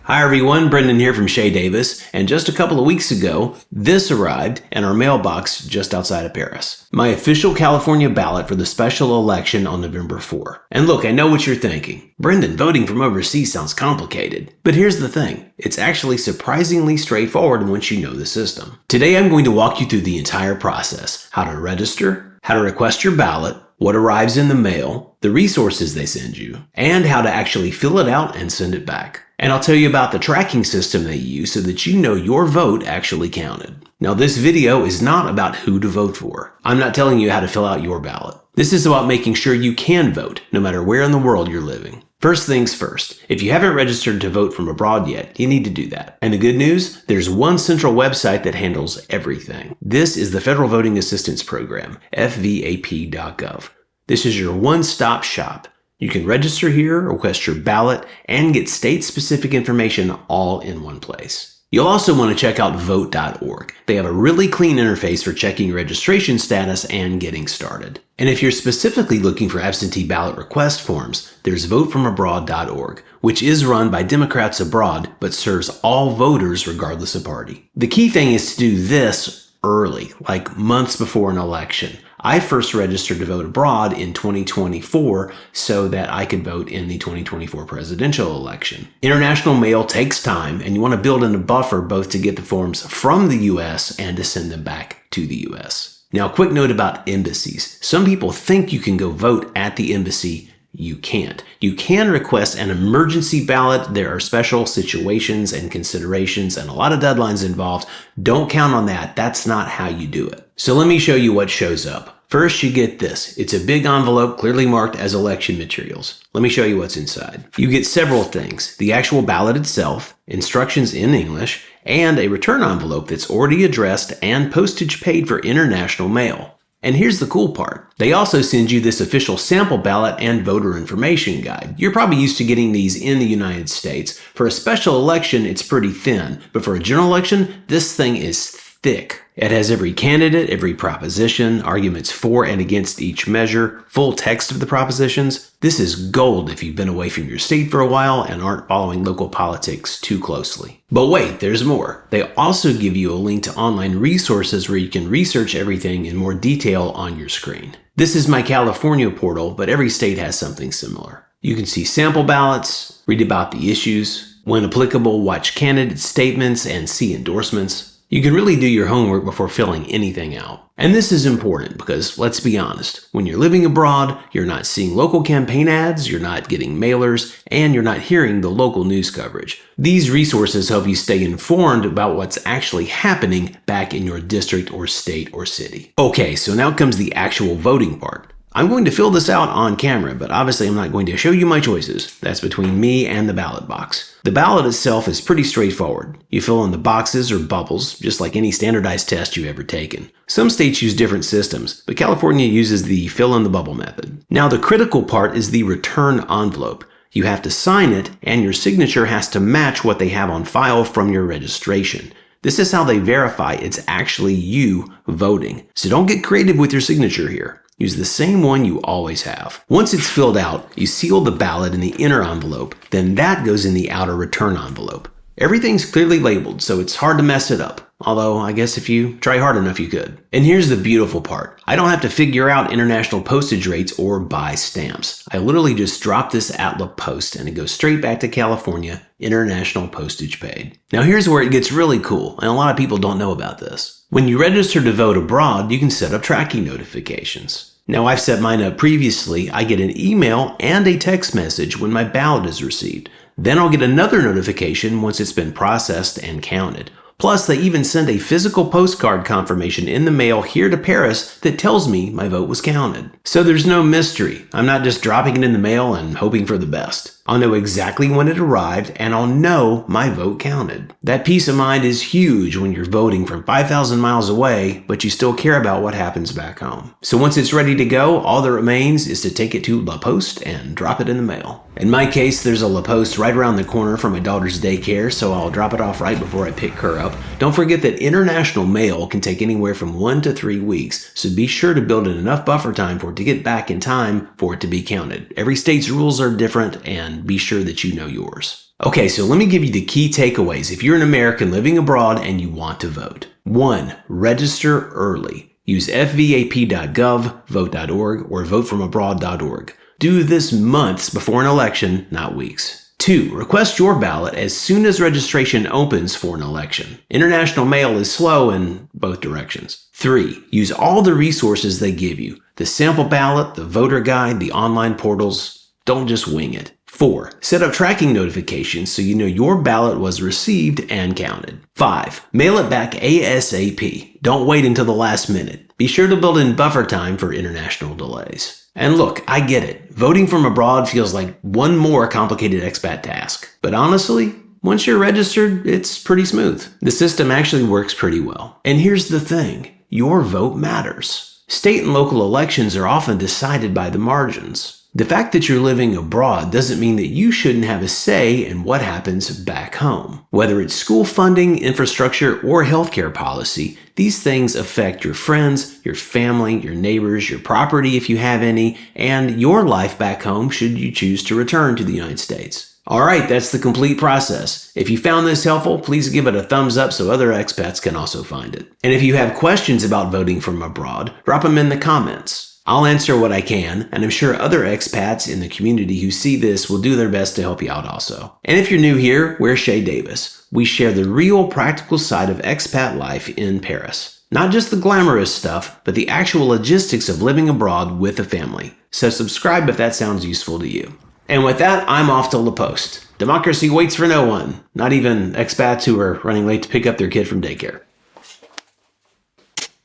Hi everyone, Brendan here from Chez Davis, and just a couple of weeks ago, this arrived in our mailbox just outside of Paris. My official California ballot for the special election on November 4. And look, I know what you're thinking. Brendan, voting from overseas sounds complicated. But here's the thing, it's actually surprisingly straightforward once you know the system. Today I'm going to walk you through the entire process, how to register, how to request your ballot, what arrives in the mail, the resources they send you, and how to actually fill it out and send it back. And I'll tell you about the tracking system they use so that you know your vote actually counted. Now this video is not about who to vote for. I'm not telling you how to fill out your ballot. This is about making sure you can vote, no matter where in the world you're living. First things first, if you haven't registered to vote from abroad yet, you need to do that. And the good news, there's one central website that handles everything. This is the Federal Voting Assistance Program, fvap.gov. This is your one-stop shop. You can register here, request your ballot, and get state-specific information all in one place. You'll also want to check out vote.org. They have a really clean interface for checking registration status and getting started. And if you're specifically looking for absentee ballot request forms, there's votefromabroad.org, which is run by Democrats abroad but serves all voters regardless of party. The key thing is to do this early, like months before an election. I first registered to vote abroad in 2024 so that I could vote in the 2024 presidential election. International mail takes time, and you want to build in a buffer both to get the forms from the US and to send them back to the US. Now, a quick note about embassies. Some people think you can go vote at the embassy. You can't. You can request an emergency ballot. There are special situations and considerations and a lot of deadlines involved. Don't count on that. That's not how you do it. So let me show you what shows up. First, you get this. It's a big envelope clearly marked as election materials. Let me show you what's inside. You get several things. The actual ballot itself, instructions in English, and a return envelope that's already addressed and postage paid for international mail. And here's the cool part. They also send you this official sample ballot and voter information guide. You're probably used to getting these in the United States. For a special election, it's pretty thin, but for a general election, this thing is thick. It has every candidate, every proposition, arguments for and against each measure, full text of the propositions. This is gold if you've been away from your state for a while and aren't following local politics too closely. But wait, there's more. They also give you a link to online resources where you can research everything in more detail on your screen. This is my California portal, but every state has something similar. You can see sample ballots, read about the issues, when applicable, watch candidate statements and see endorsements. You can really do your homework before filling anything out. And this is important because, let's be honest, when you're living abroad, you're not seeing local campaign ads, you're not getting mailers, and you're not hearing the local news coverage. These resources help you stay informed about what's actually happening back in your district or state or city. Okay, so now comes the actual voting part. I'm going to fill this out on camera, but obviously I'm not going to show you my choices. That's between me and the ballot box. The ballot itself is pretty straightforward. You fill in the boxes or bubbles, just like any standardized test you've ever taken. Some states use different systems, but California uses the fill in the bubble method. Now the critical part is the return envelope. You have to sign it, and your signature has to match what they have on file from your registration. This is how they verify it's actually you voting. So don't get creative with your signature here. Use the same one you always have. Once it's filled out, you seal the ballot in the inner envelope, then that goes in the outer return envelope. Everything's clearly labeled, so it's hard to mess it up. Although, I guess if you try hard enough, you could. And here's the beautiful part. I don't have to figure out international postage rates or buy stamps. I literally just drop this Atla post and it goes straight back to California, international postage paid. Now here's where it gets really cool, and a lot of people don't know about this. When you register to vote abroad, you can set up tracking notifications. Now I've set mine up previously. I get an email and a text message when my ballot is received. Then I'll get another notification once it's been processed and counted. Plus, they even send a physical postcard confirmation in the mail here to Paris that tells me my vote was counted. So there's no mystery. I'm not just dropping it in the mail and hoping for the best. I'll know exactly when it arrived, and I'll know my vote counted. That peace of mind is huge when you're voting from 5,000 miles away, but you still care about what happens back home. So once it's ready to go, all that remains is to take it to La Poste and drop it in the mail. In my case, there's a La Poste right around the corner from my daughter's daycare, so I'll drop it off right before I pick her up. Don't forget that international mail can take anywhere from 1 to 3 weeks, so be sure to build in enough buffer time for it to get back in time for it to be counted. Every state's rules are different, and be sure that you know yours. Okay, so let me give you the key takeaways if you're an American living abroad and you want to vote. 1. Register early. Use fvap.gov, vote.org, or votefromabroad.org. Do this months before an election, not weeks. 2. Request your ballot as soon as registration opens for an election. International mail is slow in both directions. 3. Use all the resources they give you. The sample ballot, the voter guide, the online portals. Don't just wing it. 4. Set up tracking notifications so you know your ballot was received and counted. 5. Mail it back ASAP. Don't wait until the last minute. Be sure to build in buffer time for international delays. And look, I get it. Voting from abroad feels like one more complicated expat task. But honestly, once you're registered, it's pretty smooth. The system actually works pretty well. And here's the thing. Your vote matters. State and local elections are often decided by the margins. The fact that you're living abroad doesn't mean that you shouldn't have a say in what happens back home. Whether it's school funding, infrastructure, or healthcare policy, these things affect your friends, your family, your neighbors, your property if you have any, and your life back home should you choose to return to the United States. Alright, that's the complete process. If you found this helpful, please give it a thumbs up so other expats can also find it. And if you have questions about voting from abroad, drop them in the comments. I'll answer what I can, and I'm sure other expats in the community who see this will do their best to help you out also. And if you're new here, we're Chez Davis. We share the real practical side of expat life in Paris. Not just the glamorous stuff, but the actual logistics of living abroad with a family. So subscribe if that sounds useful to you. And with that, I'm off to La Poste. Democracy waits for no one, not even expats who are running late to pick up their kid from daycare.